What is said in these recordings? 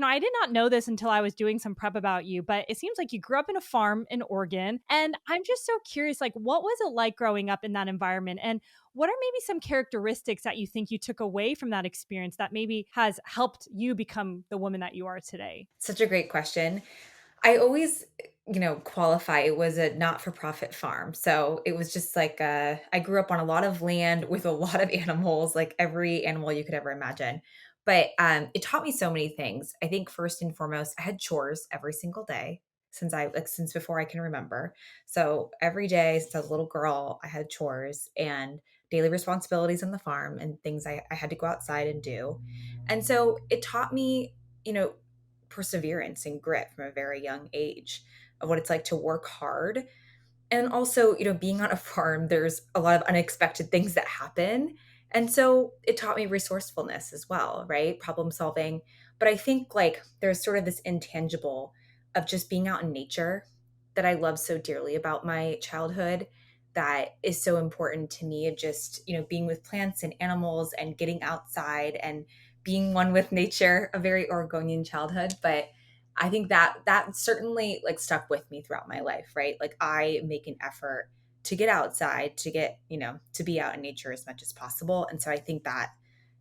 I did not know this until I was doing some prep about you, but it seems like you grew up in a farm in Oregon. And I'm just so curious, like, what was it like growing up in that environment? And what are maybe some characteristics that you think you took away from that experience that maybe has helped you become the woman that you are today? Such a great question. I always, qualify it was a not-for-profit farm. So it was just like I grew up on a lot of land with a lot of animals, like every animal you could ever imagine. But it taught me so many things. I think first and foremost, I had chores every single day since before I can remember. So every day since I was a little girl, I had chores and daily responsibilities on the farm and things I had to go outside and do. And so it taught me, you know, perseverance and grit from a very young age of what it's like to work hard. And also, being on a farm, there's a lot of unexpected things that happen. And so it taught me resourcefulness as well, right? Problem solving. But I think like there's sort of this intangible of just being out in nature that I love so dearly about my childhood that is so important to me of just, being with plants and animals and getting outside and being one with nature, a very Oregonian childhood. But I think that certainly like stuck with me throughout my life, right? Like I make an effort to get outside, to get, to be out in nature as much as possible. And so I think that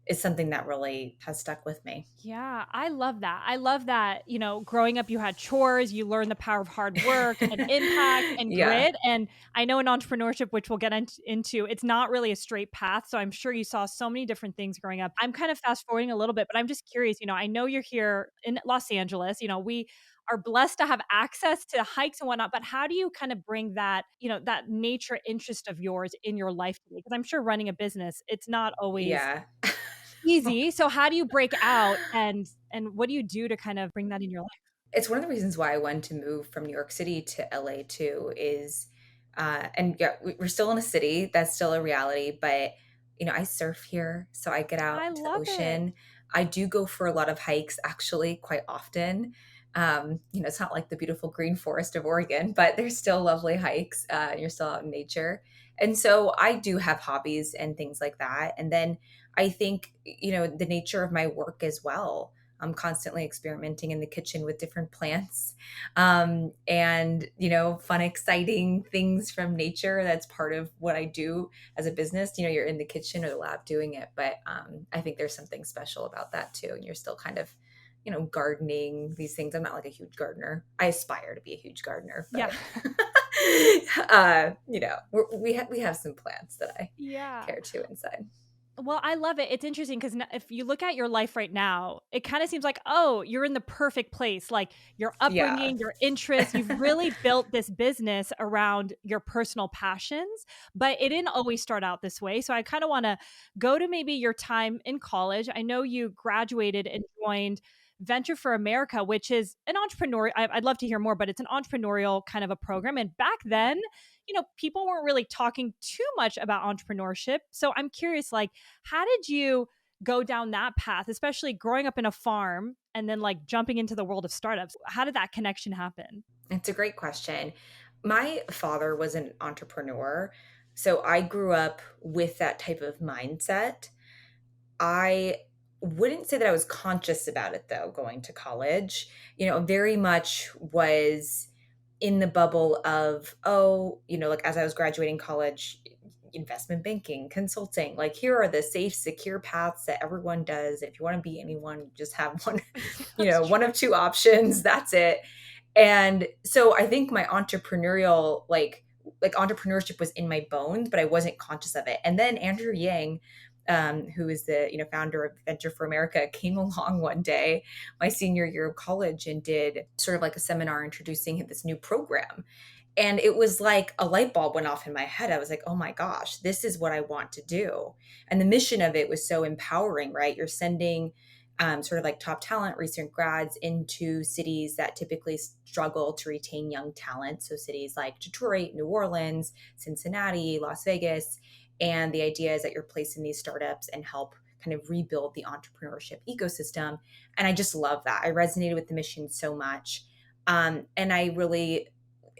is something that really has stuck with me. Yeah, I love that. I love that, growing up, you had chores, you learned the power of hard work and impact and Yeah. grit. And I know in entrepreneurship, which we'll get into, it's not really a straight path. So I'm sure you saw so many different things growing up. I'm kind of fast forwarding a little bit, but I'm just curious, I know you're here in Los Angeles. We are blessed to have access to hikes and whatnot, but how do you kind of bring that, that nature interest of yours in your life today? Because I'm sure running a business, it's not always Yeah. easy. So how do you break out and what do you do to kind of bring that in your life? It's one of the reasons why I wanted to move from New York City to LA too is and yeah, we're still in a city, that's still a reality, but I surf here, so I get I out to the love it. ocean. I do go for a lot of hikes actually quite often. It's not like the beautiful green forest of Oregon, but there's still lovely hikes. You're still out in nature. And so I do have hobbies and things like that. And then I think, the nature of my work as well. I'm constantly experimenting in the kitchen with different plants and, fun, exciting things from nature. That's part of what I do as a business. You're in the kitchen or the lab doing it. But I think there's something special about that too. And you're still kind of, gardening these things. I'm not like a huge gardener. I aspire to be a huge gardener, Yeah. but, we have some plants that I Yeah. care to inside. Well, I love it. It's interesting because if you look at your life right now, it kind of seems like, oh, you're in the perfect place. Like your Yeah. upbringing, your interests, you've really built this business around your personal passions, but it didn't always start out this way. So I kind of want to go to maybe your time in college. I know you graduated and joined Venture for America, which is an entrepreneur. I'd love to hear more, but it's an entrepreneurial kind of a program. And back then, people weren't really talking too much about entrepreneurship. So I'm curious, like, how did you go down that path, especially growing up in a farm and then like jumping into the world of startups? How did that connection happen? It's a great question. My father was an entrepreneur, so I grew up with that type of mindset. I wouldn't say that I was conscious about it though, going to college. Very much was in the bubble of, oh, like as I was graduating college, investment banking, consulting, like here are the safe, secure paths that everyone does. If you want to be anyone, you just have one, That's one true. of two options. That's it. And so I think my entrepreneurial, like entrepreneurship was in my bones, but I wasn't conscious of it. And then Andrew Yang, who is the founder of Venture for America, came along one day, my senior year of college, and did sort of like a seminar introducing this new program. And it was like a light bulb went off in my head. I was like, oh my gosh, this is what I want to do. And the mission of it was so empowering, right? You're sending sort of like top talent, recent grads into cities that typically struggle to retain young talent. So cities like Detroit, New Orleans, Cincinnati, Las Vegas. And the idea is that you're placing these startups and help kind of rebuild the entrepreneurship ecosystem. And I just love that. I resonated with the mission so much. And I really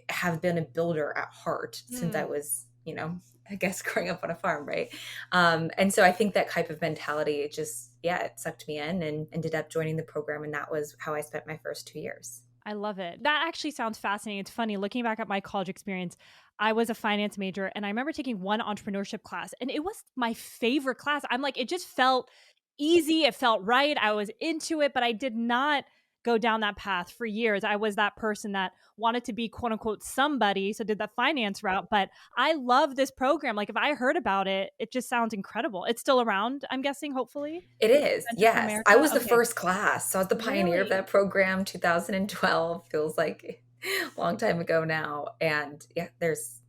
have been a builder at heart since I Hmm. was, I guess growing up on a farm, right? And so I think that type of mentality, it just, yeah, it sucked me in and ended up joining the program. And that was how I spent my first 2 years. I love it. That actually sounds fascinating. It's funny looking back at my college experience. I was a finance major and I remember taking one entrepreneurship class and it was my favorite class. I'm like, it just felt easy. It felt right. I was into it, but I did not go down that path for years. I was that person that wanted to be quote unquote somebody. So did the finance route. But I love this program. Like if I heard about it, it just sounds incredible. It's still around, I'm gussing, hopefully. It is, Venture for yes. I America. was the Okay. first class. So I was the pioneer of Really? that program, 2012. Feels like a long time ago now. And yeah, it's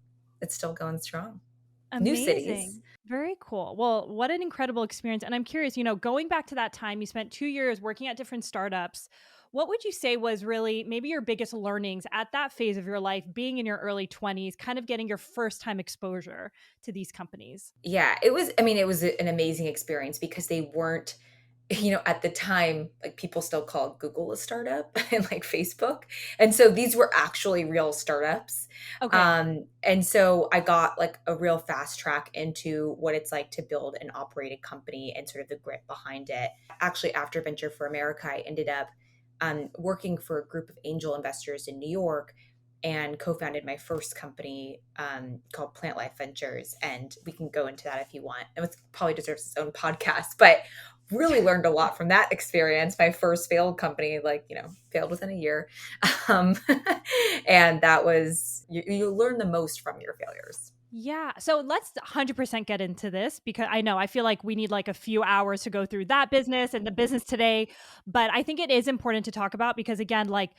still going strong. New cities. Amazing. Very cool. Well, what an incredible experience. And I'm curious, going back to that time, you spent 2 years working at different startups. What would you say was really maybe your biggest learnings at that phase of your life, being in your early 20s, kind of getting your first time exposure to these companies? Yeah, it was, I mean, it was an amazing experience because they weren't, at the time, like people still call Google a startup and like Facebook. And so these were actually real startups. Okay. And so I got like a real fast track into what it's like to build and operate a company and sort of the grit behind it. Actually, after Venture for America, I ended up working for a group of angel investors in New York and co-founded my first company called Plant Life Ventures. And we can go into that if you want. It probably deserves its own podcast, but really learned a lot from that experience. My first failed company, like, failed within a year. Um, and that was, you learn the most from your failures. Yeah. So let's 100% get into this because I feel like we need like a few hours to go through that business and the business today. But I think it is important to talk about because, again, like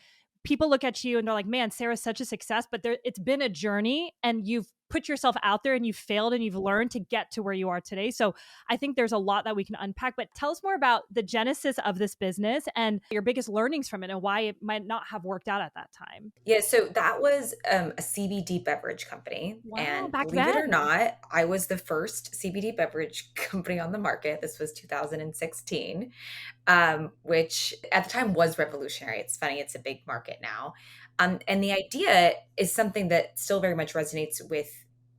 people look at you and they're like, man, Sarah's such a success, but it's been a journey and you've put yourself out there and you've failed and you've learned to get to where you are today. So I think there's a lot that we can unpack. But tell us more about the genesis of this business and your biggest learnings from it and why it might not have worked out at that time. Yeah, so that was a CBD beverage company. Wow. And Back believe it or then. not, I was the first CBD beverage company on the market. This was 2016, which at the time was revolutionary. It's funny, it's a big market now. And the idea is something that still very much resonates with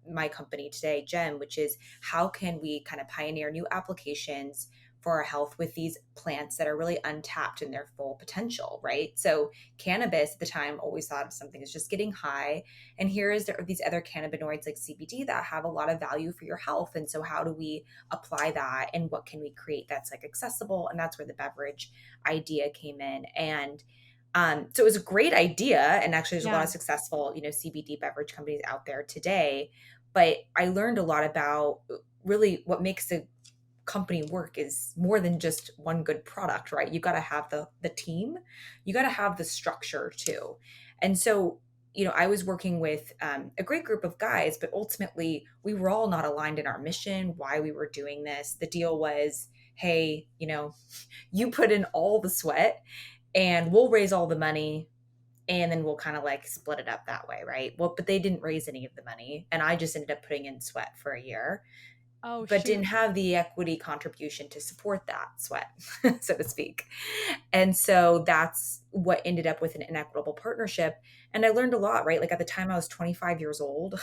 my company today, Gem, which is how can we kind of pioneer new applications for our health with these plants that are really untapped in their full potential, right? So cannabis at the time always thought of something as just getting high. And there are these other cannabinoids like CBD that have a lot of value for your health. And so how do we apply that and what can we create that's like accessible? And that's where the beverage idea came in. And so it was a great idea. And actually there's a lot Yeah. of successful, CBD beverage companies out there today. But I learned a lot about really what makes a company work is more than just one good product, right? You got to have the team, you got to have the structure too. And so, I was working with a great group of guys, but ultimately we were all not aligned in our mission, why we were doing this. The deal was, hey, you put in all the sweat and we'll raise all the money and then we'll kind of like split it up that way, right? Well, but they didn't raise any of the money and I just ended up putting in sweat for a year Oh, but didn't shoot. have the equity contribution to support that sweat, so to speak. And so that's what ended up with an inequitable partnership. And I learned a lot, right? Like at the time I was 25 years old.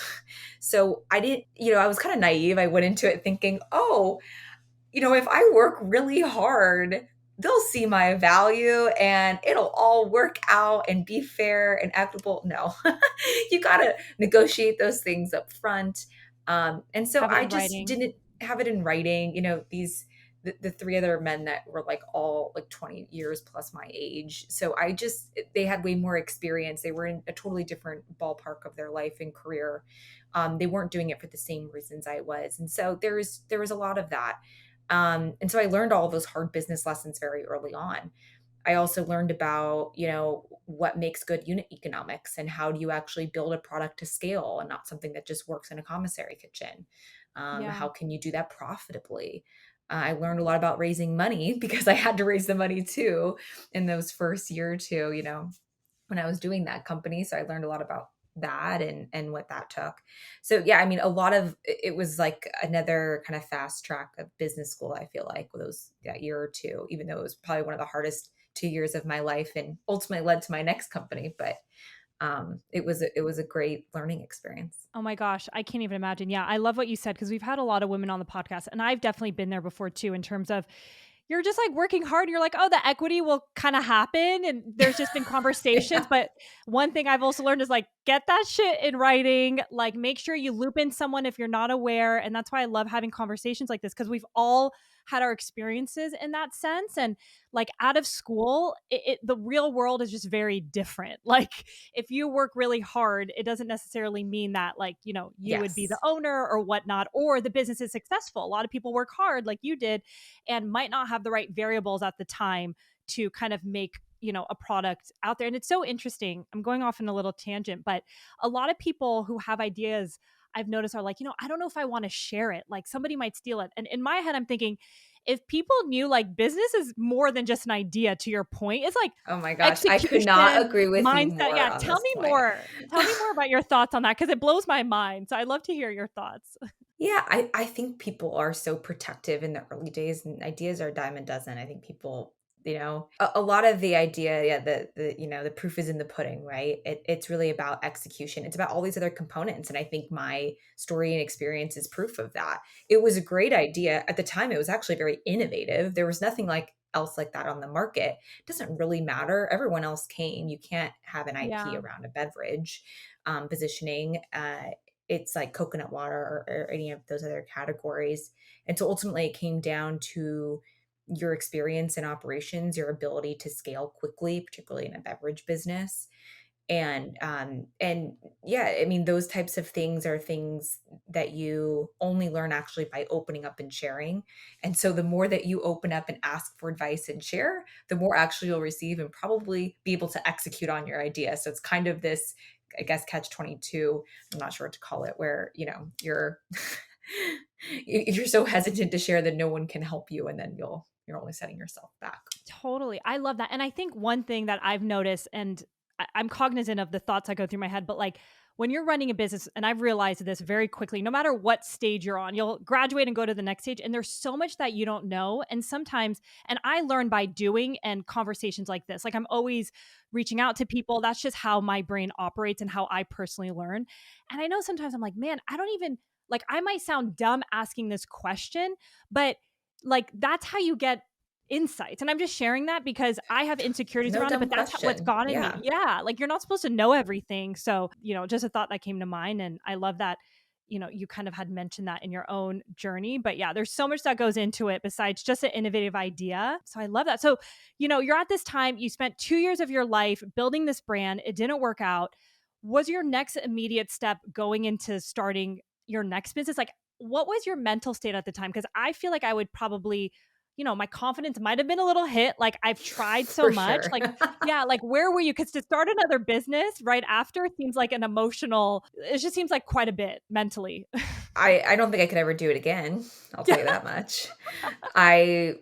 So I didn't, I was kind of naive. I went into it thinking, oh, if I work really hard, they'll see my value and it'll all work out and be fair and equitable. No, you got to negotiate those things up front. And so Have it I in just writing. didn't have it in writing. The three other men that were like all like 20 years plus my age. So they had way more experience. They were in a totally different ballpark of their life and career. They weren't doing it for the same reasons I was. And so there was a lot of that. And so I learned all of those hard business lessons very early on. I also learned about, what makes good unit economics and how do you actually build a product to scale and not something that just works in a commissary kitchen. Yeah. How can you do that profitably? I learned a lot about raising money because I had to raise the money too in those first year or two, when I was doing that company. So I learned a lot about that and what that took. So yeah, I mean, a lot of it was like another kind of fast track of business school. I feel like with that year or two, even though it was probably one of the hardest 2 years of my life and ultimately led to my next company. But It was a great learning experience. Oh my gosh, I can't even imagine. Yeah, I love what you said because we've had a lot of women on the podcast, and I've definitely been there before too, in terms of you're just like working hard. You're like, oh, the equity will kind of happen. And there's just been conversations. Yeah. But one thing I've also learned is like, get that shit in writing. Like, make sure you loop in someone if you're not aware. And that's why I love having conversations like this, because we've all had our experiences in that sense. And like out of school, the real world is just very different. Like, if you work really hard, it doesn't necessarily mean that, like, you would be the Yes. owner or whatnot, or the business is successful. A lot of people work hard, like you did, and might not have the right variables at the time to kind of make a product out there. And it's so interesting. I'm going off in a little tangent, but a lot of people who have ideas, I've noticed, are like, I don't know if I want to share it, like somebody might steal it. And in my head, I'm thinking, if people knew, like, business is more than just an idea, to your point, it's like Oh my gosh, I could not execution, agree with you mindset. more Yeah, on tell this me point. more. Tell me more about your thoughts on that, because it blows my mind. So I'd love to hear your thoughts. Yeah, I think people are so protective in the early days, and ideas are a dime a dozen. I think people, a lot of the idea, yeah, the proof is in the pudding, right? It's really about execution. It's about all these other components. And I think my story and experience is proof of that. It was a great idea. At the time, it was actually very innovative. There was nothing like else like that on the market. It doesn't really matter. Everyone else came. You can't have an IP Yeah. around a beverage positioning. It's like coconut water or any of those other categories. And so ultimately it came down to your experience in operations, your ability to scale quickly, particularly in a beverage business. And yeah, I mean, those types of things are things that you only learn actually by opening up and sharing. And so the more that you open up and ask for advice and share, the more actually you'll receive and probably be able to execute on your idea. So it's kind of this, I guess, catch 22. I'm not sure what to call it, where, you're you're so hesitant to share that no one can help you. And then you're only setting yourself back. Totally. I love that. And I think one thing that I've noticed, and I'm cognizant of the thoughts that go through my head, but like when you're running a business, and I've realized this very quickly, no matter what stage you're on, you'll graduate and go to the next stage. And there's so much that you don't know. And sometimes, and I learn by doing and conversations like this, like I'm always reaching out to people. That's just how my brain operates and how I personally learn. And I know sometimes I'm like, man, I don't even, like, I might sound dumb asking this question, but like that's how you get insights. And I'm just sharing that because I have insecurities No around it, dumb but that's what's question. gotten me. Yeah. Yeah. Like, you're not supposed to know everything. So, just a thought that came to mind. And I love that, you kind of had mentioned that in your own journey. But yeah, there's so much that goes into it besides just an innovative idea. So I love that. So, you're at this time, you spent 2 years of your life building this brand. It didn't work out. Was your next immediate step going into starting your next business? Like, what was your mental state at the time? Because I feel like I would probably, my confidence might have been a little hit. Like, I've tried so For much. sure. Like, yeah, like where were you? Because to start another business right after seems like an emotional, it just seems like quite a bit mentally. I don't think I could ever do it again. I'll tell you that much. I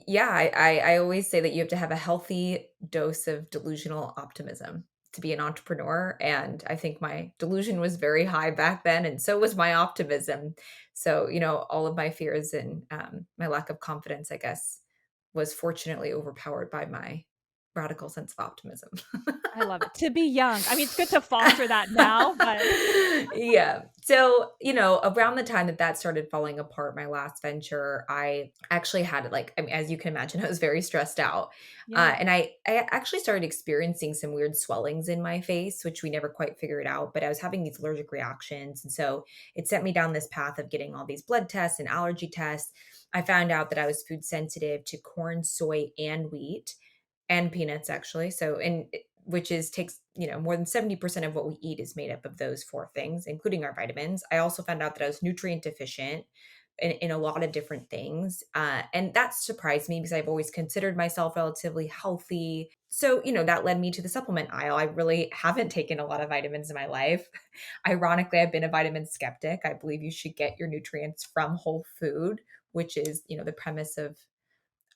yeah, I always say that you have to have a healthy dose of delusional optimism to be an entrepreneur, and I think my delusion was very high back then, and so was my optimism. So, all of my fears and, my lack of confidence, I guess, was fortunately overpowered by my radical sense of optimism. I love it. To be young. I mean, it's good to foster that now, but Yeah. So, around the time that that started falling apart, my last venture, I actually had like, I mean, as you can imagine, I was very stressed out. yeah. And I actually started experiencing some weird swellings in my face, which we never quite figured out, but I was having these allergic reactions. And so it sent me down this path of getting all these blood tests and allergy tests. I found out that I was food sensitive to corn, soy, and wheat and peanuts actually. So and which is takes, more than 70% of what we eat is made up of those four things, including our vitamins. I also found out that I was nutrient deficient in a lot of different things. And that surprised me because I've always considered myself relatively healthy. So, that led me to the supplement aisle. I really haven't taken a lot of vitamins in my life. Ironically, I've been a vitamin skeptic. I believe you should get your nutrients from whole food, which is, the premise of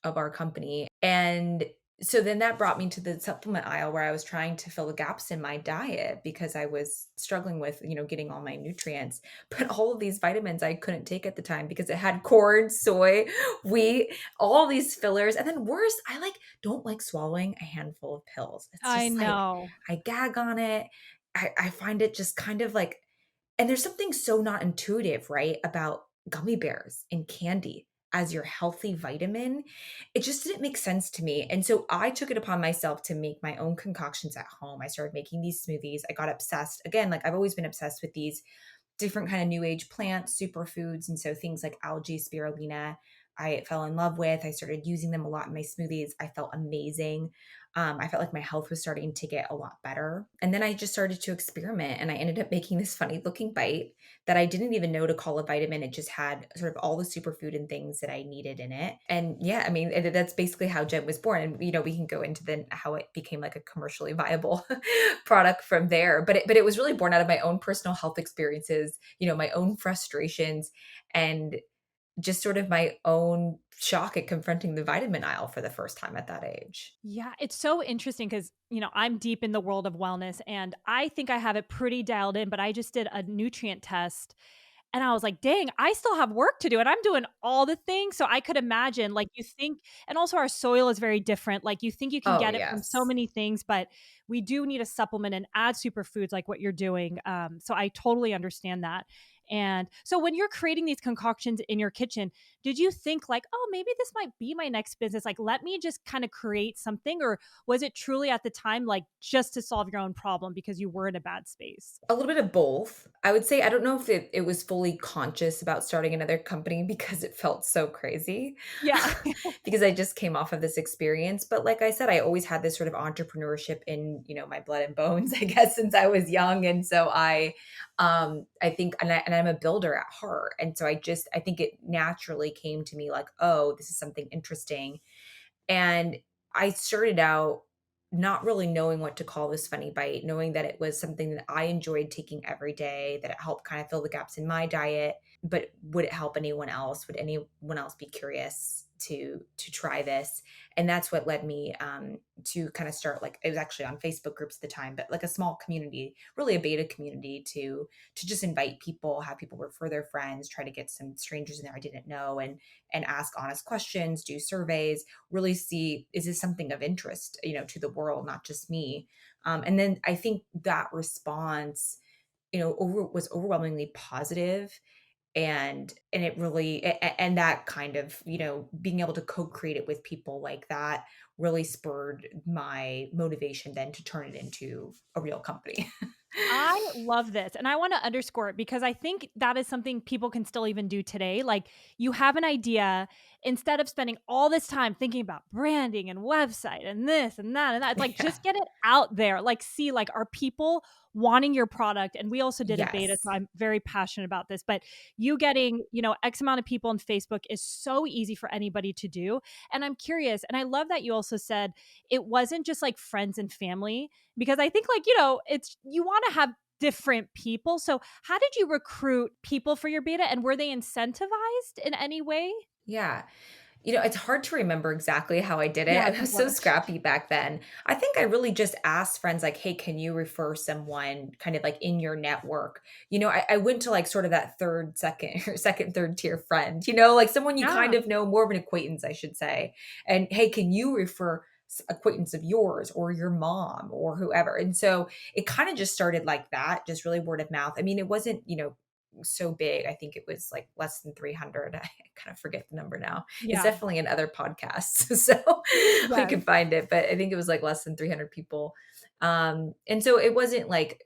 our company. And So then that brought me to the supplement aisle where I was trying to fill the gaps in my diet because I was struggling with, getting all my nutrients. But all of these vitamins I couldn't take at the time because it had corn, soy, wheat, all these fillers. And then worse, I don't like swallowing a handful of pills. It's I just like know. I gag on it. I find it just kind of like, and there's something so not intuitive, right, about gummy bears and candy as your healthy vitamin. It just didn't make sense to me. And so I took it upon myself to make my own concoctions at home. I started making these smoothies. I got obsessed. Again, like I've always been obsessed with these different kind of new age plants, superfoods. And so things like algae, spirulina, I fell in love with. I started using them a lot in my smoothies. I felt amazing. I felt like my health was starting to get a lot better. And then I just started to experiment and I ended up making this funny looking bite that I didn't even know to call a vitamin. It just had sort of all the superfood and things that I needed in it. And yeah, I mean, that's basically how Gem was born. And, we can go into then how it became like a commercially viable product from there. But it was really born out of my own personal health experiences, my own frustrations and just sort of my own shock at confronting the vitamin aisle for the first time at that age. Yeah, it's so interesting because, I'm deep in the world of wellness and I think I have it pretty dialed in, but I just did a nutrient test and I was like, dang, I still have work to do. And I'm doing all the things. So I could imagine, like, you think, and also our soil is very different. Like, you think you can Oh, get it from so yes. many things, but we do need a supplement and add superfoods like what you're doing. So I totally understand that. And so when you're creating these concoctions in your kitchen, did you think, like, oh, maybe this might be my next business? Like, let me just kind of create something? Or was it truly at the time, like, just to solve your own problem because you were in a bad space? A little bit of both. I would say I don't know if it was fully conscious about starting another company because it felt so crazy, Yeah. because I just came off of this experience, but like I said, I always had this sort of entrepreneurship in, my blood and bones, I guess, since I was young, and so I think and I'm a builder at heart, and so I think it naturally came to me like, "Oh, this is something interesting." And I started out not really knowing what to call this funny bite, knowing that it was something that I enjoyed taking every day, that it helped kind of fill the gaps in my diet. But would it help anyone else? Would anyone else be curious to try this? And that's what led me to kind of start, like, it was actually on Facebook groups at the time, but like a small community, really a beta community to just invite people, have people refer their friends, try to get some strangers in there I didn't know, and ask honest questions, do surveys, really see, is this something of interest, to the world, not just me. And then I think that response, was overwhelmingly positive, and it really and that kind of, being able to co-create it with people like that really spurred my motivation then to turn it into a real company. I love this, and I wanna underscore it because I think that is something people can still even do today. Like, you have an idea, instead of spending all this time thinking about branding and website and this and that, like, Yeah. just get it out there. Like, see, like, are people wanting your product? And we also did a beta, Yes. so I'm very passionate about this, but you getting, X amount of people on Facebook is so easy for anybody to do, and I'm curious, and I love that you also said it wasn't just, like, friends and family, because I think, like, it's, you want to have different people. So how did you recruit people for your beta, and were they incentivized in any way? Yeah. It's hard to remember exactly how I did it. Yeah, I me was so too. scrappy back then. I think I really just asked friends like, "Hey, can you refer someone kind of like in your network?" I went to like sort of that third, second, or second, third tier friend, like someone you kind Yeah. of know, more of an acquaintance, I should say. And hey, can you refer acquaintance of yours or your mom or whoever? And so it kind of just started like that, just really word of mouth. I mean, it wasn't, so big. I think it was like less than 300. I kind of forget the number now. It's Yeah. definitely in other podcasts, so we Yes. could find it, but I think it was like less than 300 people. And so it wasn't like,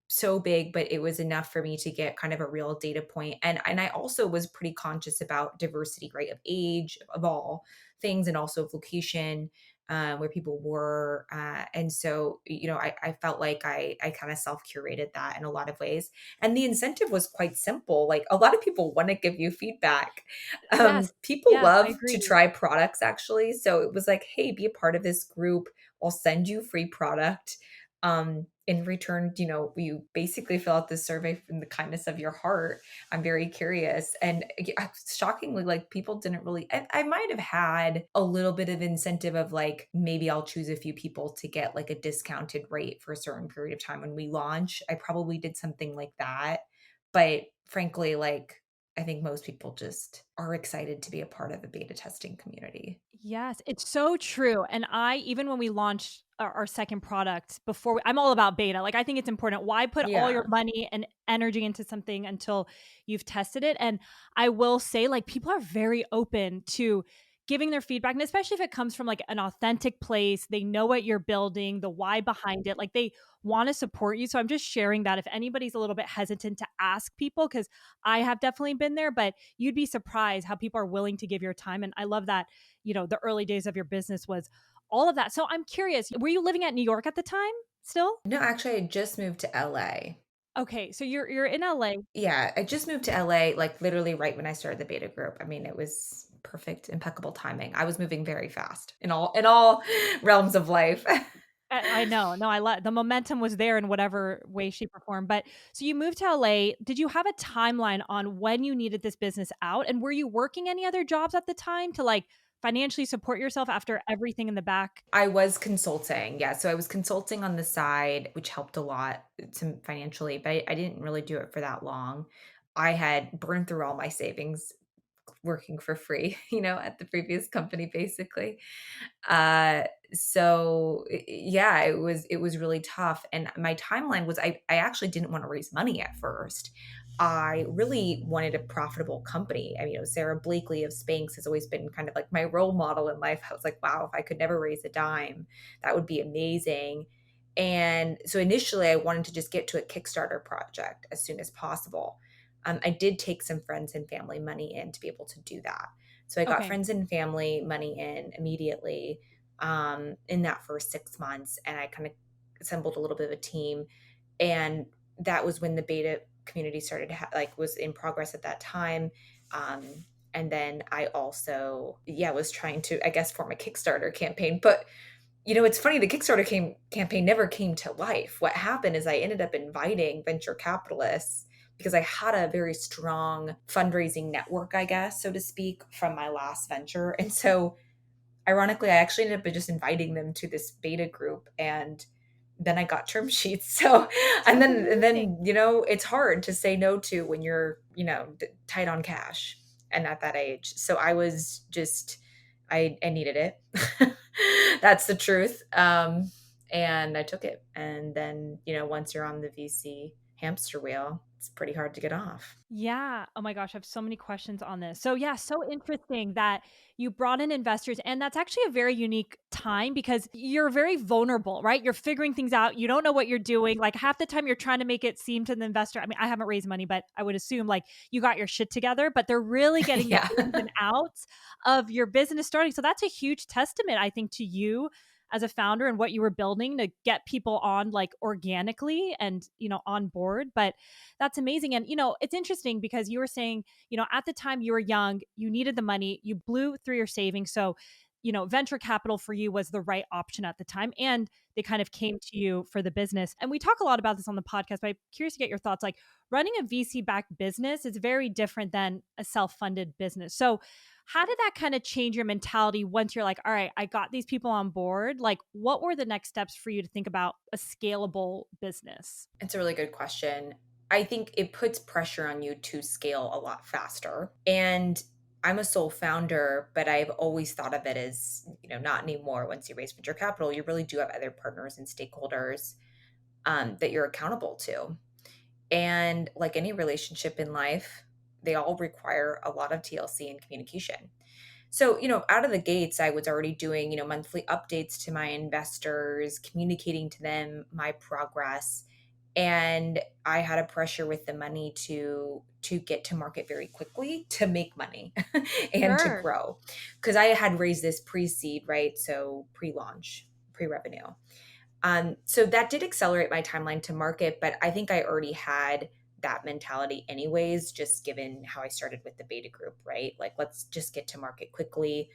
so big, but it was enough for me to get kind of a real data point. And I also was pretty conscious about diversity, right? Of age, of all things, and also of location, where people were. And so, I felt like I kind of self curated that in a lot of ways. And the incentive was quite simple. Like a lot of people want to give you feedback. Yes. People Yes, I love to agree. try products actually. So it was like, hey, be a part of this group. I'll send you free product. In return, you basically fill out this survey from the kindness of your heart. I'm very curious. And shockingly, like people didn't really, I might have had a little bit of incentive of like, maybe I'll choose a few people to get like a discounted rate for a certain period of time when we launch. I probably did something like that. But frankly, like, I think most people just are excited to be a part of the beta testing community. Yes, it's so true. And I, even when we launched our second product before, I'm all about beta. Like, I think it's important. Why put all your Yeah. money and energy into something until you've tested it? And I will say, like, people are very open to giving their feedback. And especially if it comes from like an authentic place, they know what you're building, the why behind it. Like, they want to support you. So I'm just sharing that if anybody's a little bit hesitant to ask people, because I have definitely been there, but you'd be surprised how people are willing to give your time. And I love that the early days of your business was all of that. So I'm curious, were you living at New York at the time still? No, actually, I just moved to LA. Okay, so you're in LA. Yeah, I just moved to LA, like, literally right when I started the beta group. I mean, it was perfect, impeccable timing. I was moving very fast in all realms of life. I know. No, I love the momentum was there in whatever way, shape, or form. But so you moved to LA. Did you have a timeline on when you needed this business out? And were you working any other jobs at the time to like financially support yourself after everything in the back? I was consulting, yeah, so I was consulting on the side, which helped a lot to financially, but I didn't really do it for that long. I had burned through all my savings working for free, at the previous company, basically. Uh, yeah, it was really tough, and my timeline was I actually didn't wanna raise money at first. I really wanted a profitable company. I mean, Sarah Blakely of Spanx has always been kind of like my role model in life. I was like, "Wow, if I could never raise a dime, that would be amazing." And so initially, I wanted to just get to a Kickstarter project as soon as possible. I did take some friends and family money in to be able to do that. So I got Okay. friends and family money in immediately, in that first 6 months, and I kind of assembled a little bit of a team. And that was when the beta community started to like was in progress at that time. Um, and then I also, yeah, was trying to, I guess, form a Kickstarter campaign. But it's funny, the Kickstarter campaign never came to life. What happened is I ended up inviting venture capitalists because I had a very strong fundraising network, I guess, so to speak, from my last venture. And so ironically, I actually ended up just inviting them to this beta group, and then I got term sheets. So, and That's then and amazing. then it's hard to say no to when you're tight on cash and at that age. So I was just I needed it. That's the truth. And I took it. And then once you're on the VC hamster wheel, it's pretty hard to get off. Yeah. Oh my gosh, I have so many questions on this. So yeah, so interesting that you brought in investors and that's actually a very unique time because you're very vulnerable, right? You're figuring things out. You don't know what you're doing. Like half the time you're trying to make it seem to the investor. I mean, I haven't raised money, but I would assume like you got your shit together, but they're really getting the Yeah. ins and outs of your business starting. So that's a huge testament, I think, to you as a founder and what you were building to get people on like organically and, on board. But that's amazing. And, it's interesting because you were saying, at the time you were young, you needed the money, you blew through your savings. So, venture capital for you was the right option at the time. And they kind of came to you for the business. And we talk a lot about this on the podcast, but I'm curious to get your thoughts. Like running a VC backed business is very different than a self funded business. So, how did that kind of change your mentality once you're like, all right, I got these people on board? Like, what were the next steps for you to think about a scalable business? It's a really good question. I think it puts pressure on you to scale a lot faster. And I'm a sole founder, but I've always thought of it as, not anymore. Once you raise venture capital, you really do have other partners and stakeholders that you're accountable to. And like any relationship in life, they all require a lot of TLC and communication. So, out of the gates, I was already doing, monthly updates to my investors, communicating to them my progress. And I had a pressure with the money to get to market very quickly to make money and to Sure. grow. Because I had raised this pre-seed, right? So pre-launch, pre-revenue. So that did accelerate my timeline to market, but I think I already had that mentality anyways, just given how I started with the beta group, right? Like, let's just get to market quickly.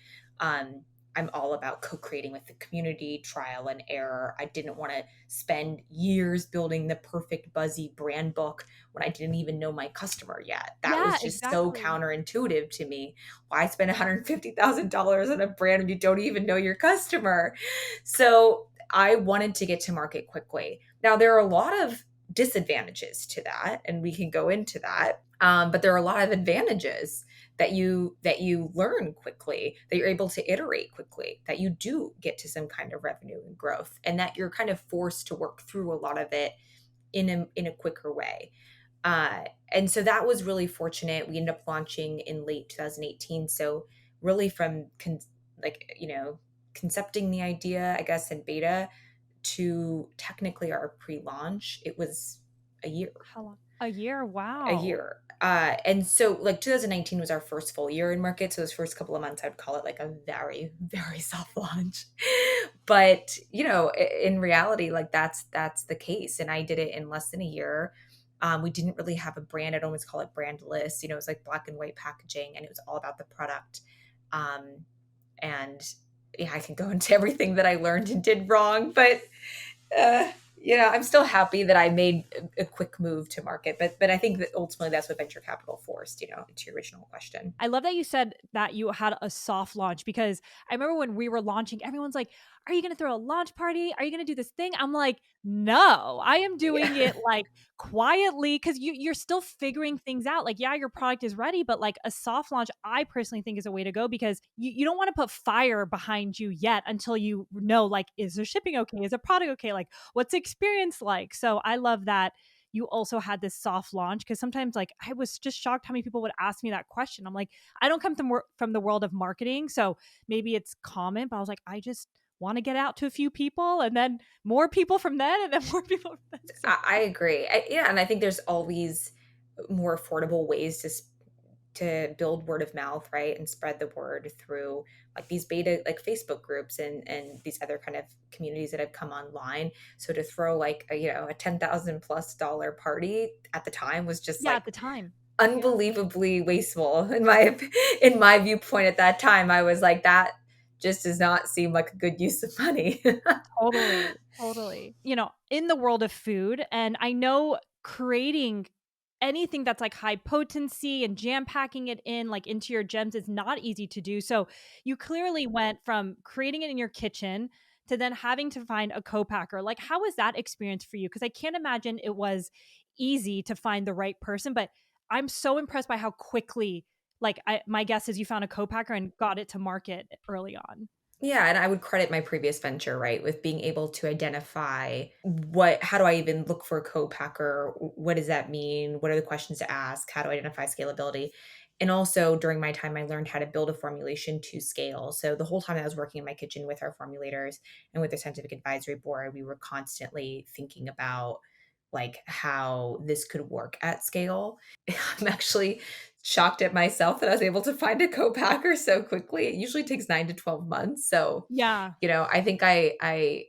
I'm all about co-creating with the community, trial and error. I didn't want to spend years building the perfect buzzy brand book when I didn't even know my customer yet. That Yeah, was just so exactly. counterintuitive to me. Why spend $150,000 on a brand when you don't even know your customer? So I wanted to get to market quickly. Now, there are a lot of disadvantages to that, and we can go into that. But there are a lot of advantages that you learn quickly, that you're able to iterate quickly, that you do get to some kind of revenue and growth, and that you're kind of forced to work through a lot of it in a quicker way. And so that was really fortunate. We ended up launching in late 2018. So really from like concepting the idea, I guess, in beta to technically our pre-launch, it was a year. How long? A year? A Wow. year. And so like 2019 was our first full year in market. So those first couple of months, I'd call it like a very, very soft launch. But in reality, like that's the case. And I did it in less than a year. We didn't really have a brand. I'd almost call it brandless. It was like black and white packaging, and it was all about the product. And yeah, I can go into everything that I learned and did wrong, but uh, I'm still happy that I made a quick move to market, but I think that ultimately that's what venture capital forced. To your original question. I love that you said that you had a soft launch because I remember when we were launching, everyone's like, "Are you going to throw a launch party? Are you going to do this thing?" I'm like, "No, I am doing Yeah. it like quietly because you're still figuring things out. Like, yeah, your product is ready, but like a soft launch, I personally think is a way to go because you don't want to put fire behind you yet until you know, like, is the shipping okay? Is the product okay? Like, what's the experience like?" So I love that you also had this soft launch because sometimes like I was just shocked how many people would ask me that question. I'm like, I don't come from the world of marketing, so maybe it's common, but I was like, I just want to get out to a few people and then more people from then and then more people from then. So I agree. Yeah, and I think there's always more affordable ways to build word of mouth, right, and spread the word through like these beta like Facebook groups and these other kind of communities that have come online. So to throw like a $10,000+ party at the time was just yeah, like at the time. Yeah. unbelievably wasteful in my viewpoint at that time. I was like, that just does not seem like a good use of money. Totally, totally. In the world of food, and I know creating anything that's like high potency and jam packing it in like into your gems is not easy to do. So you clearly went from creating it in your kitchen to then having to find a co-packer. Like how was that experience for you? Because I can't imagine it was easy to find the right person, but I'm so impressed by how quickly my guess is you found a co-packer and got it to market early on. Yeah, and I would credit my previous venture, right, with being able to identify how do I even look for a co-packer? What does that mean? What are the questions to ask? How do I identify scalability? And also during my time, I learned how to build a formulation to scale. So the whole time I was working in my kitchen with our formulators and with the scientific advisory board, we were constantly thinking about like how this could work at scale. I'm actually shocked at myself that I was able to find a co-packer so quickly. It usually takes 9 to 12 months. So, Yeah. I think I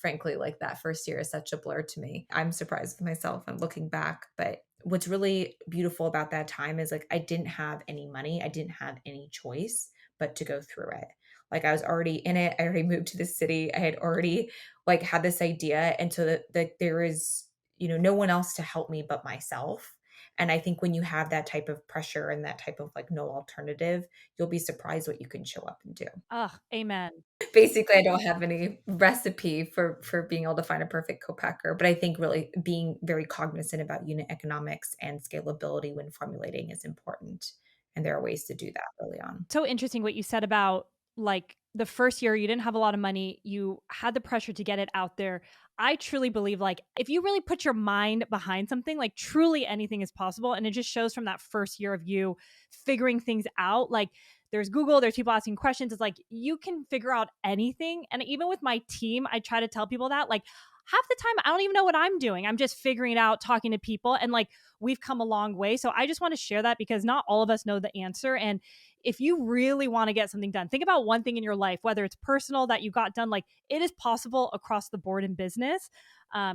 frankly, like that first year is such a blur to me. I'm surprised with myself. I'm looking back, but what's really beautiful about that time is like I didn't have any money. I didn't have any choice but to go through it. Like I was already in it. I already moved to the city. I had already like had this idea, and so that there is, no one else to help me but myself. And I think when you have that type of pressure and that type of like no alternative, you'll be surprised what you can show up and do. Ugh, amen. Basically, I don't have any recipe for being able to find a perfect co-packer, but I think really being very cognizant about unit economics and scalability when formulating is important. And there are ways to do that early on. So interesting what you said about like the first year you didn't have a lot of money, you had the pressure to get it out there. I truly believe like if you really put your mind behind something, like truly anything is possible. And it just shows from that first year of you figuring things out. Like there's Google, there's people asking questions. It's like you can figure out anything. And even with my team, I try to tell people that like half the time I don't even know what I'm doing. I'm just figuring it out, talking to people, and like we've come a long way. So I just want to share that because not all of us know the answer. And if you really want to get something done, think about one thing in your life, whether it's personal that you got done, like it is possible across the board in business.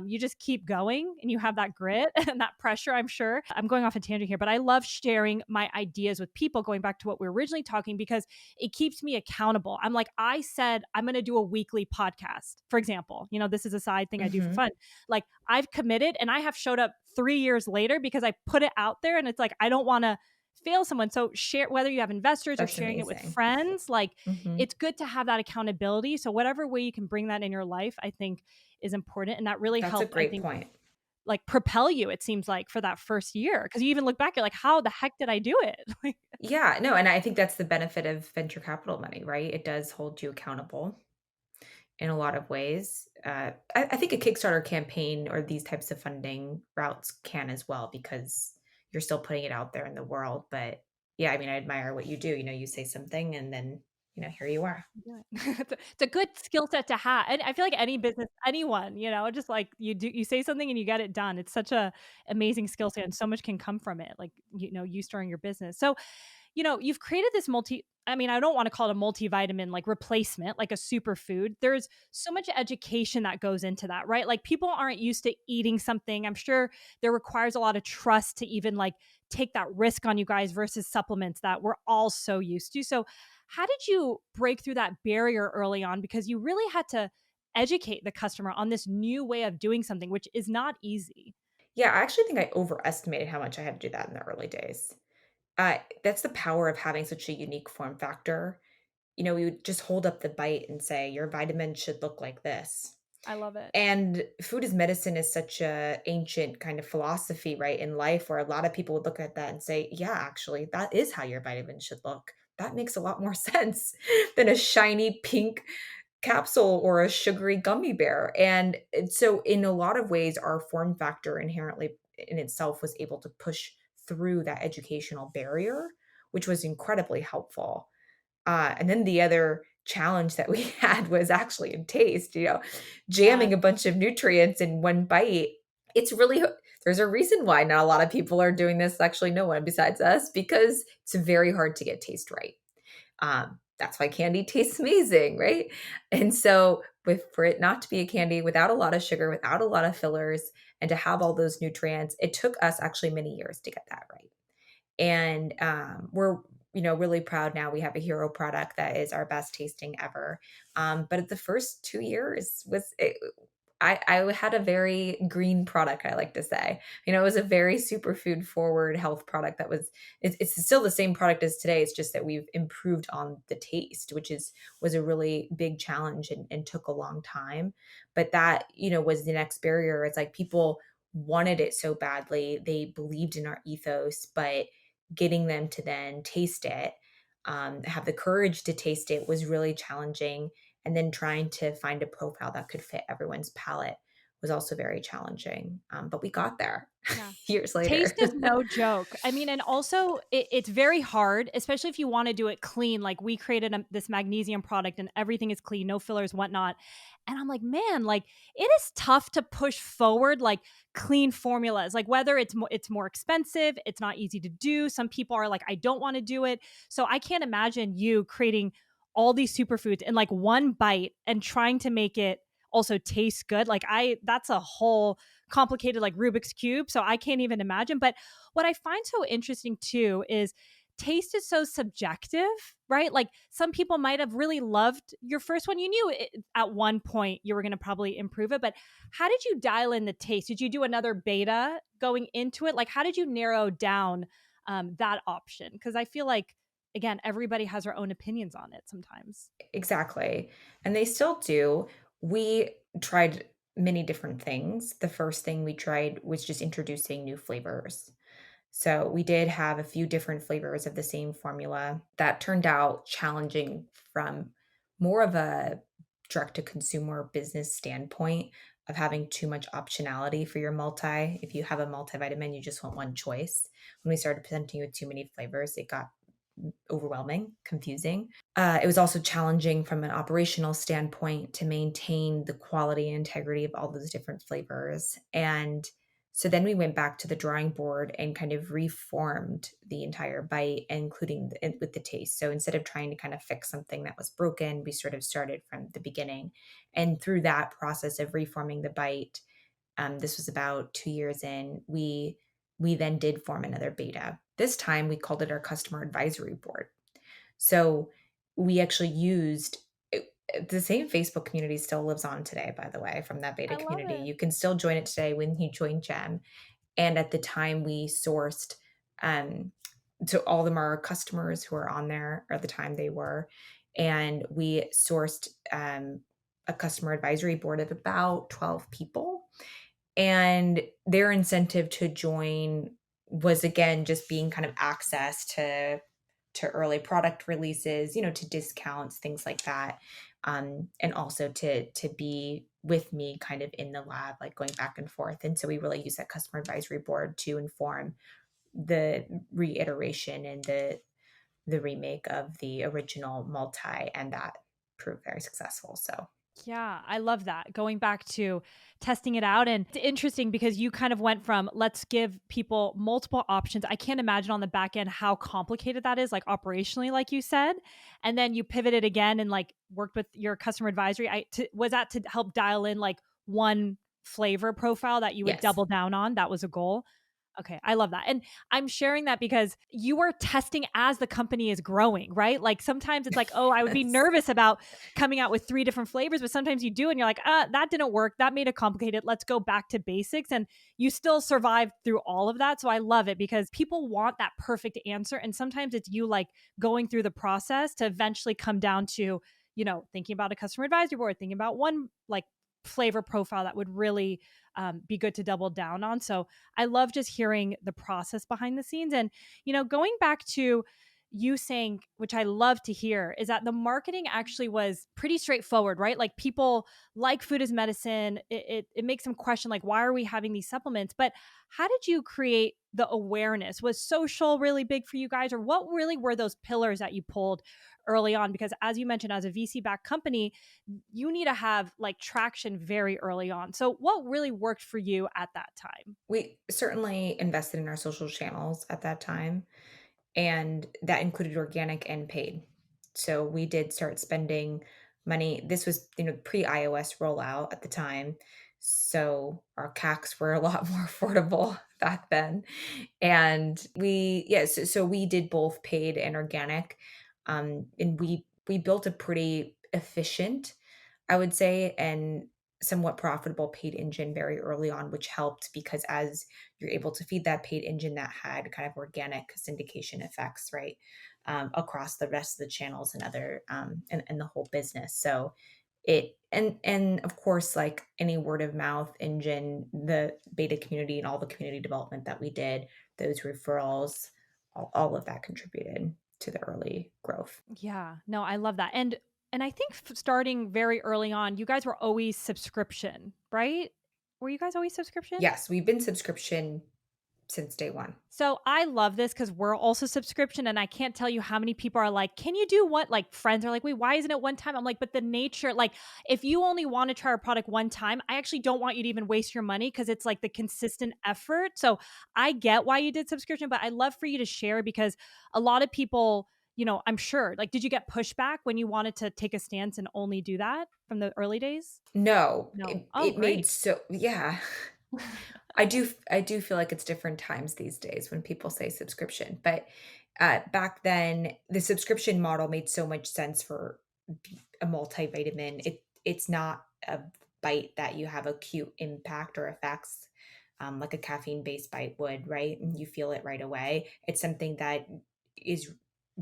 You just keep going and you have that grit and that pressure, I'm sure. I'm going off a tangent here, but I love sharing my ideas with people, going back to what we were originally talking, because it keeps me accountable. I'm like, I said I'm going to do a weekly podcast, for example. This is a side thing I do for Mhm. fun. Like, I've committed and I have showed up 3 years later because I put it out there, and it's like, I don't want to fail someone. So share, whether you have investors or That's sharing it with amazing. friends, like Mhm. it's good to have that accountability. So whatever way you can bring that in your life, I think is important. And that really That's a helped, I great think, point. like propel you, it seems like, for that first year. Cause you even look back at like, how the heck did I do it? Like, Yeah, no, and I think that's the benefit of venture capital money, right? It does hold you accountable in a lot of ways. I think a Kickstarter campaign or these types of funding routes can as well because you're still putting it out there in the world. But yeah, I mean, I admire what you do. You say something and then, here you are. do it. It's a good skill set to have. And I feel like any business, anyone, just like you say something and you get it done. It's such a amazing skill set, and so much can come from it. Like, you starting your business. So, you've created this I mean, I don't want to call it a multivitamin like replacement, like a superfood. There's so much education that goes into that, right? Like, people aren't used to eating something. I'm sure there requires a lot of trust to even like take that risk on you guys versus supplements that we're all so used to. So, how did you break through that barrier early on? Because you really had to educate the customer on this new way of doing something, which is not easy. Yeah, I actually think I overestimated how much I had to do that in the early days. That's the power of having such a unique form factor. We would just hold up the bite and say, your vitamin should look like this. I love it. And food as medicine is such a ancient kind of philosophy, right, in life where a lot of people would look at that and say, yeah, actually, that is how your vitamin should look. That makes a lot more sense than a shiny pink capsule or a sugary gummy bear. And so in a lot of ways, our form factor inherently in itself was able to push through that educational barrier, which was incredibly helpful. And then the other challenge that we had was actually in taste, Yeah. jamming a bunch of nutrients in one bite. It's really there's a reason why not a lot of people are doing this, actually no one besides us, because it's very hard to get taste right. That's why candy tastes amazing, right? And so for it not to be a candy without a lot of sugar, without a lot of fillers, and to have all those nutrients, it took us actually many years to get that right. And we're really proud now. We have a hero product that is our best tasting ever. But the first 2 years I had a very green product, I like to say. It was a very superfood forward health product that it's still the same product as today. It's just that we've improved on the taste, which was a really big challenge and took a long time. But that, was the next barrier. It's like people wanted it so badly. They believed in our ethos, but getting them to then taste it, have the courage to taste it was really challenging. And then trying to find a profile that could fit everyone's palate was also very challenging. But we got there Yeah. years later. Taste is no joke. I mean, and also it's very hard, especially if you want to do it clean. Like, we created this magnesium product and everything is clean, no fillers, whatnot. And I'm like, man, like, it is tough to push forward like clean formulas. Like, whether it's more expensive, it's not easy to do. Some people are like, I don't want to do it. So I can't imagine you creating all these superfoods in like one bite and trying to make it also taste good. Like, that's a whole complicated like Rubik's cube. So I can't even imagine. But what I find so interesting too is taste is so subjective, right? Like, some people might have really loved your first one. You knew at one point you were going to probably improve it, but how did you dial in the taste? Did you do another beta going into it? Like, how did you narrow down that option? Because I feel like, again, everybody has their own opinions on it sometimes. Exactly. And they still do. We tried many different things. The first thing we tried was just introducing new flavors. So we did have a few different flavors of the same formula that turned out challenging from more of a direct to consumer business standpoint of having too much optionality for your multi. If you have a multivitamin, you just want one choice. When we started presenting with too many flavors, it got overwhelming, confusing. It was also challenging from an operational standpoint to maintain the quality and integrity of all those different flavors. And So then we went back to the drawing board and kind of reformed the entire bite, including with the taste. So instead of trying to kind of fix something that was broken, we sort of started from the beginning. And through that process of reforming the bite, this was about 2 years in, we then did form another beta. This time we called it our customer advisory board. So we actually used the same Facebook community still lives on today, by the way, from that beta I love community. it. You can still join it today when you join Gem. And at the time we sourced, um, so all of them are customers who are on there, or at the time they were, and we sourced a customer advisory board of about 12 people. And their incentive to join was again just being kind of access to early product releases, to discounts, things like that. And also to be with me kind of in the lab, like going back and forth. And so we really use that customer advisory board to inform the reiteration and the remake of the original multi, and that proved very successful. So Yeah, I love that. Going back to testing it out. And it's interesting because you kind of went from let's give people multiple options. I can't imagine on the back end how complicated that is, like operationally, like you said. And then you pivoted again and like worked with your customer advisory. Was that to help dial in like one flavor profile that you would yes. double down on? That was a goal. Okay, I love that. And I'm sharing that because you are testing as the company is growing, right? Like sometimes it's like, oh, I would be Yes. nervous about coming out with 3 different flavors, but sometimes you do and you're like, that didn't work. That made it complicated. Let's go back to basics. And you still survived through all of that. So I love it because people want that perfect answer. And sometimes it's you like going through the process to eventually come down to, thinking about a customer advisory board, thinking about one like flavor profile that would really be good to double down on. So I love just hearing the process behind the scenes. And, going back to you saying, which I love to hear, is that the marketing actually was pretty straightforward, right? Like people like food as medicine. It makes them question, like, why are we having these supplements? But how did you create the awareness? Was social really big for you guys? Or what really were those pillars that you pulled early on? Because as you mentioned, as a VC backed company, you need to have like traction very early on. So what really worked for you at that time? We certainly invested in our social channels at that time, and that included organic and paid. So we did start spending money. This was, pre-iOS rollout at the time. So our CACs were a lot more affordable back then. And so we did both paid and organic. And we built a pretty efficient, I would say, and somewhat profitable paid engine very early on, which helped because as you're able to feed that paid engine, that had kind of organic syndication effects, right, across the rest of the channels and other and the whole business. So and of course, like any word of mouth engine, the beta community and all the community development that we did, those referrals, all of that contributed to the early growth. Yeah, no, I love that. And I think starting very early on, you guys were always subscription, right? Were you guys always subscription? Yes, we've been subscription since day one. So I love this because we're also subscription, and I can't tell you how many people are like, "Can you do what?" Like friends are like, "Wait, why isn't it one time?" I'm like, "But the nature, like, if you only want to try our product one time, I actually don't want you to even waste your money because it's like the consistent effort." So I get why you did subscription, but I love for you to share because a lot of people, I'm sure, like, did you get pushback when you wanted to take a stance and only do that from the early days? No, No. Oh, it made great. so yeah. I do feel like it's different times these days when people say subscription, but, back then, the subscription model made so much sense for a multivitamin. It's not a bite that you have acute impact or effects, like a caffeine-based bite would, right? And you feel it right away. It's something that is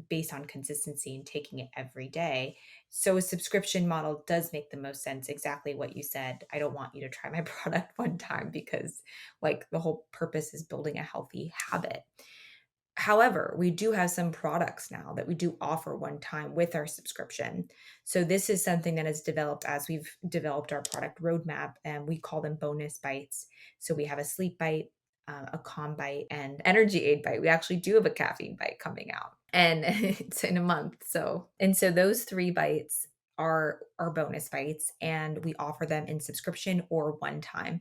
based on consistency and taking it every day. So a subscription model does make the most sense. Exactly what you said. I don't want you to try my product one time because like the whole purpose is building a healthy habit. However, we do have some products now that we do offer one time with our subscription. So this is something that has developed as we've developed our product roadmap, and we call them bonus bites. So we have a sleep bite, a calm bite, and energy aid bite. We actually do have a caffeine bite coming out, and it's in a month. So those three bites are bonus bites, and we offer them in subscription or one time.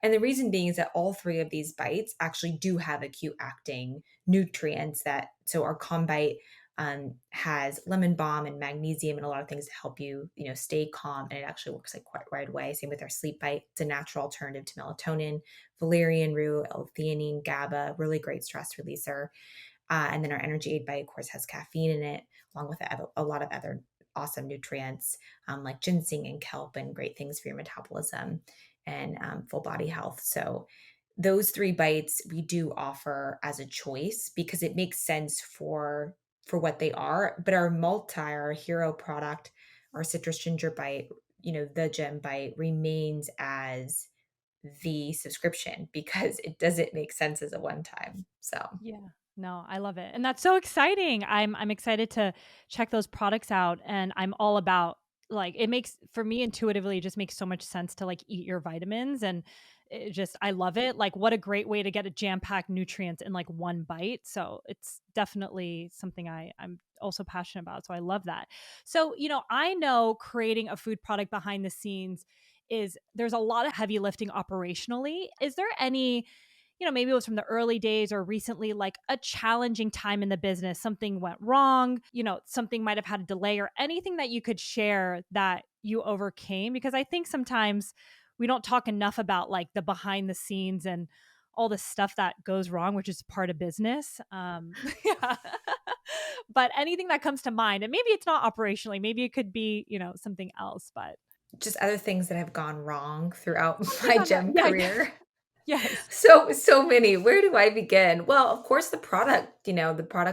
And the reason being is that all three of these bites actually do have acute acting nutrients that so our Combite has lemon balm and magnesium and a lot of things to help you, stay calm. And it actually works like quite right away. Same with our sleep bite. It's a natural alternative to melatonin, valerian root, L-theanine, GABA, really great stress releaser. And then our energy aid bite, of course, has caffeine in it, along with a lot of other awesome nutrients like ginseng and kelp and great things for your metabolism and full body health. So those three bites we do offer as a choice because it makes sense for what they are. But our hero product, our citrus ginger bite, the gem bite remains as the subscription because it doesn't make sense as a one time. So Yeah. No, I love it. And that's so exciting. I'm excited to check those products out, and I'm all about, like, it makes for me intuitively it just makes so much sense to like eat your vitamins, and it just I love it. Like, what a great way to get a jam-packed nutrients in like one bite. So it's definitely something I'm also passionate about. So I love that. So, I know creating a food product behind the scenes is there's a lot of heavy lifting operationally. Is there any, maybe it was from the early days or recently, like a challenging time in the business, something went wrong, something might have had a delay or anything that you could share that you overcame? Because I think sometimes we don't talk enough about like the behind the scenes and all the stuff that goes wrong, which is part of business. Yeah. But anything that comes to mind, and maybe it's not operationally, maybe it could be, something else, but just other things that have gone wrong throughout they've my gone wrong. gem Yeah, yeah. career. Yes. So many. Where do I begin? Well, of course, the product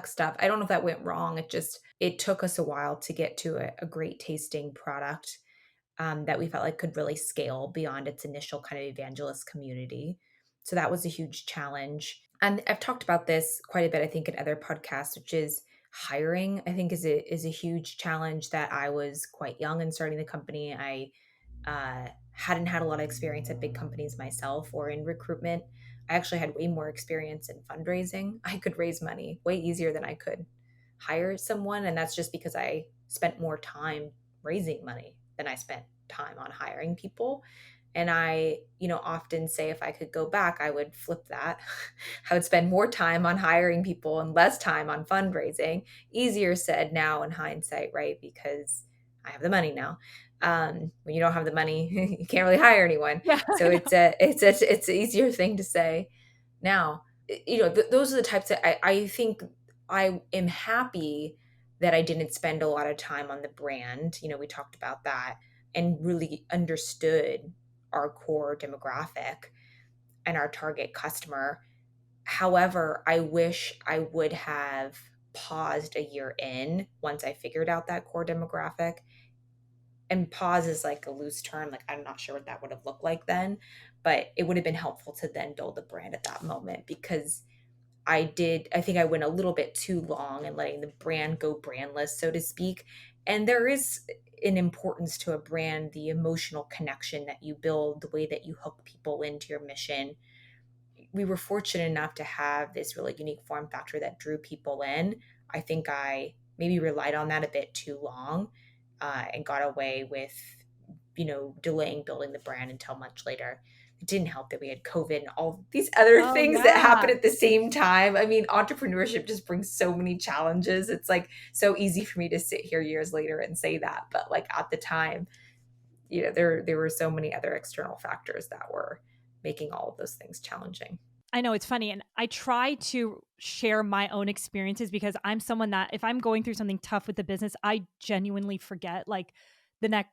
stuff. I don't know if that went wrong. It took us a while to get to a great tasting product that we felt like could really scale beyond its initial kind of evangelist community. So that was a huge challenge. And I've talked about this quite a bit, I think, in other podcasts, which is hiring. I think is a huge challenge that I was quite young and starting the company. I hadn't had a lot of experience at big companies myself or in recruitment. I actually had way more experience in fundraising. I could raise money way easier than I could hire someone. And that's just because I spent more time raising money than I spent time on hiring people. And I, often say if I could go back, I would flip that. I would spend more time on hiring people and less time on fundraising. Easier said now in hindsight, right? Because I have the money now. When you don't have the money, you can't really hire anyone. Yeah. So I know. it's an easier thing to say now. Those are the types that I think I am happy that I didn't spend a lot of time on the brand. We talked about that and really understood our core demographic and our target customer. However, I wish I would have paused a year in once I figured out that core demographic. And pause is like a loose term. Like, I'm not sure what that would have looked like then, but it would have been helpful to then build a brand at that moment because I think I went a little bit too long in letting the brand go brandless, so to speak. And there is an importance to a brand, the emotional connection that you build, the way that you hook people into your mission. We were fortunate enough to have this really unique form factor that drew people in. I think I maybe relied on that a bit too long and got away with, delaying building the brand until much later. It didn't help that we had COVID and all these other Oh, things that yeah. happen at the same time. I mean, entrepreneurship just brings so many challenges. It's like so easy for me to sit here years later and say that, but like at the time, there were so many other external factors that were making all of those things challenging. I know, it's funny, and I try to share my own experiences because I'm someone that if I'm going through something tough with the business, I genuinely forget. Like the next,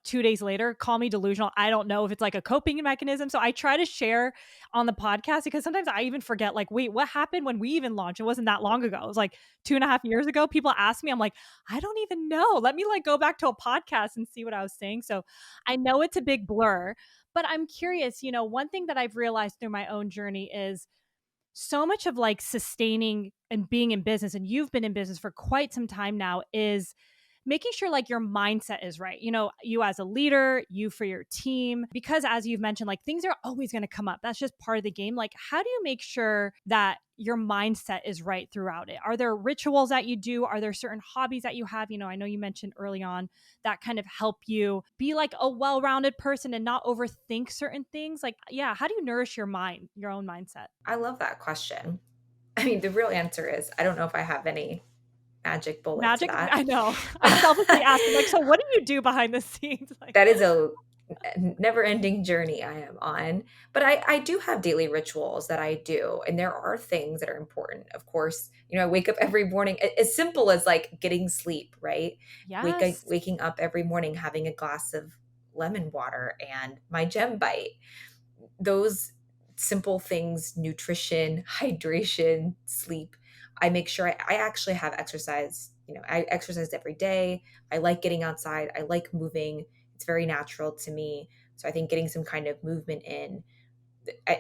2 days later, call me delusional. I don't know if it's like a coping mechanism. So I try to share on the podcast because sometimes I even forget, like, wait, what happened when we even launched? It wasn't that long ago. It was like 2.5 years ago. People ask me, I'm like, I don't even know. Let me like go back to a podcast and see what I was saying. So I know it's a big blur, but I'm curious, one thing that I've realized through my own journey is so much of like sustaining and being in business, and you've been in business for quite some time now, is making sure like your mindset is right. You know, you as a leader, you for your team, because as you've mentioned, like things are always going to come up. That's just part of the game. Like, how do you make sure that your mindset is right throughout it? Are there rituals that you do? Are there certain hobbies that you have? You know, I know you mentioned early on that kind of help you be like a well rounded person and not overthink certain things. Like, yeah, how do you nourish your mind, your own mindset? I love that question. I mean, the real answer is I don't know if I have any magic bullet to Magic? that. I know. I selfishly asked, I'm like, so what do you do behind the scenes? Like, That is a never-ending journey I am on, but I do have daily rituals that I do, and there are things that are important. Of course, you know, I wake up every morning as simple as, like, getting sleep, right? yes. Waking up every morning, having a glass of lemon water and my gem bite. Those simple things, nutrition, hydration, sleep, I make sure I actually have exercise. You know, I exercise every day. I like getting outside. I like moving. It's very natural to me. So I think getting some kind of movement in,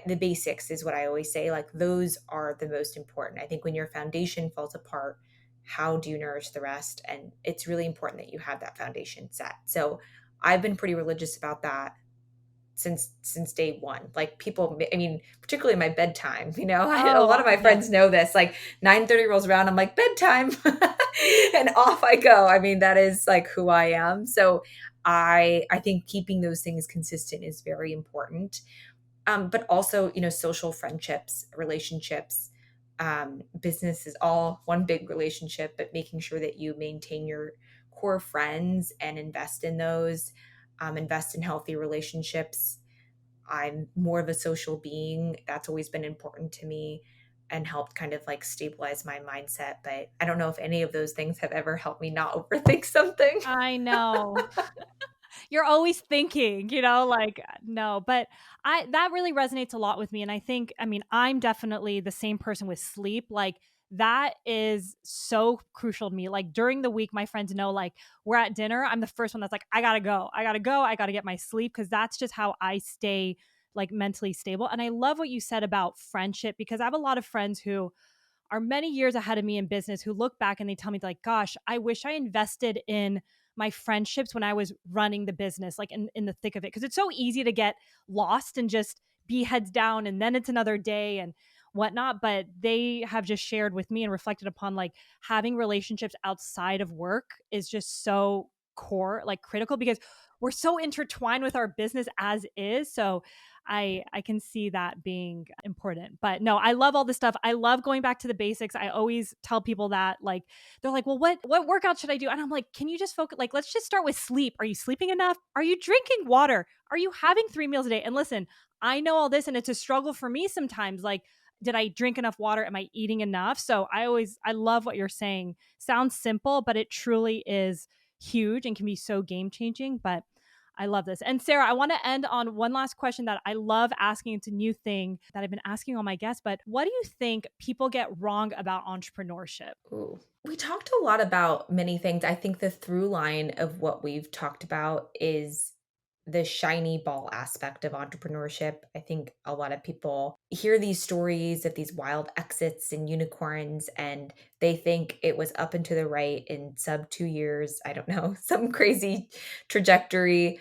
the basics is what I always say. Like those are the most important. I think when your foundation falls apart, how do you nourish the rest? And it's really important that you have that foundation set. So I've been pretty religious about that since day one. Like people, I mean, particularly my bedtime, you know, a lot Oh, of my yes. friends know this. Like 9:30 rolls around, I'm like bedtime and off I go. I mean, that is like who I am. So I think keeping those things consistent is very important. But also, you know, social friendships, relationships, business is all one big relationship, but making sure that you maintain your core friends and invest in those, invest in healthy relationships. I'm more of a social being. That's always been important to me and helped kind of like stabilize my mindset. But I don't know if any of those things have ever helped me not overthink something. I know. You're always thinking, you know, like no, but I that really resonates a lot with me and I think I mean, I'm definitely the same person with sleep. Like that is so crucial to me. Like during the week my friends know like we're at dinner, I'm the first one that's like I got to go. I got to go. I got to get my sleep because that's just how I stay like mentally stable. And I love what you said about friendship because I have a lot of friends who are many years ahead of me in business who look back and they tell me like, gosh, I wish I invested in my friendships when I was running the business, like in the thick of it. Cause it's so easy to get lost and just be heads down and then it's another day and whatnot. But they have just shared with me and reflected upon like having relationships outside of work is just so core, like critical because we're so intertwined with our business as is. So I can see that being important. But no, I love all this stuff. I love going back to the basics. I always tell people that like they're like, "Well, what workout should I do?" And I'm like, "Can you just focus like let's just start with sleep. Are you sleeping enough? Are you drinking water? Are you having 3 meals a day?" And listen, I know all this and it's a struggle for me sometimes like did I drink enough water? Am I eating enough? So I love what you're saying. Sounds simple, but it truly is huge and can be so game changing. But I love this. And Sarah, I want to end on one last question that I love asking. It's a new thing that I've been asking all my guests, but what do you think people get wrong about entrepreneurship? Ooh. We talked a lot about many things. I think the through line of what we've talked about is the shiny ball aspect of entrepreneurship. I think a lot of people hear these stories of these wild exits and unicorns, and they think it was up and to the right in sub 2 years. I don't know, some crazy trajectory.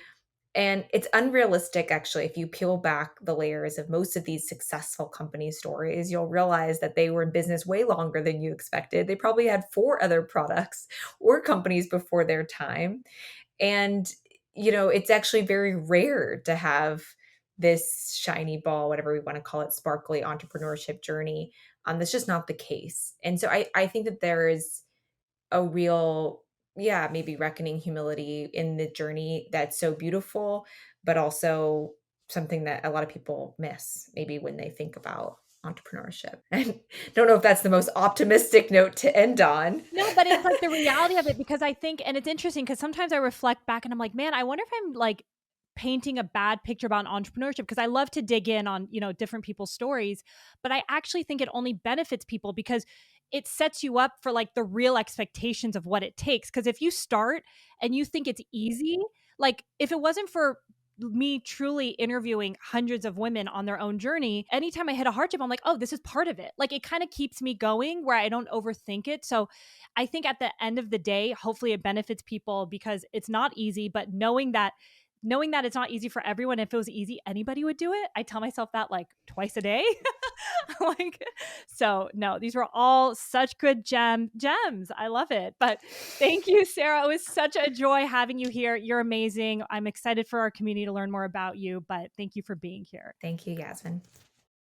And it's unrealistic, actually. If you peel back the layers of most of these successful company stories, you'll realize that they were in business way longer than you expected. They probably had four other products or companies before their time. And, you know, it's actually very rare to have this shiny ball, whatever we want to call it, sparkly entrepreneurship journey. That's just not the case. And so I think that there is a real, yeah, maybe reckoning humility in the journey that's so beautiful, but also something that a lot of people miss maybe when they think about entrepreneurship. And don't know if that's the most optimistic note to end on. No, but it's like the reality of it because I think, and it's interesting because sometimes I reflect back and I'm like, man, I wonder if I'm like painting a bad picture about entrepreneurship because I love to dig in on, you know, different people's stories, but I actually think it only benefits people because it sets you up for like the real expectations of what it takes. Because if you start and you think it's easy, like if it wasn't for me truly interviewing hundreds of women on their own journey, anytime I hit a hardship, I'm like, oh, this is part of it. Like it kind of keeps me going where I don't overthink it. So I think at the end of the day, hopefully it benefits people because it's not easy, but knowing that it's not easy for everyone, if it was easy, anybody would do it. I tell myself that like twice a day. Like, so no, these were all such good gems. I love it. But thank you, Sarah. It was such a joy having you here. You're amazing. I'm excited for our community to learn more about you, but thank you for being here. Thank you, Yasmin.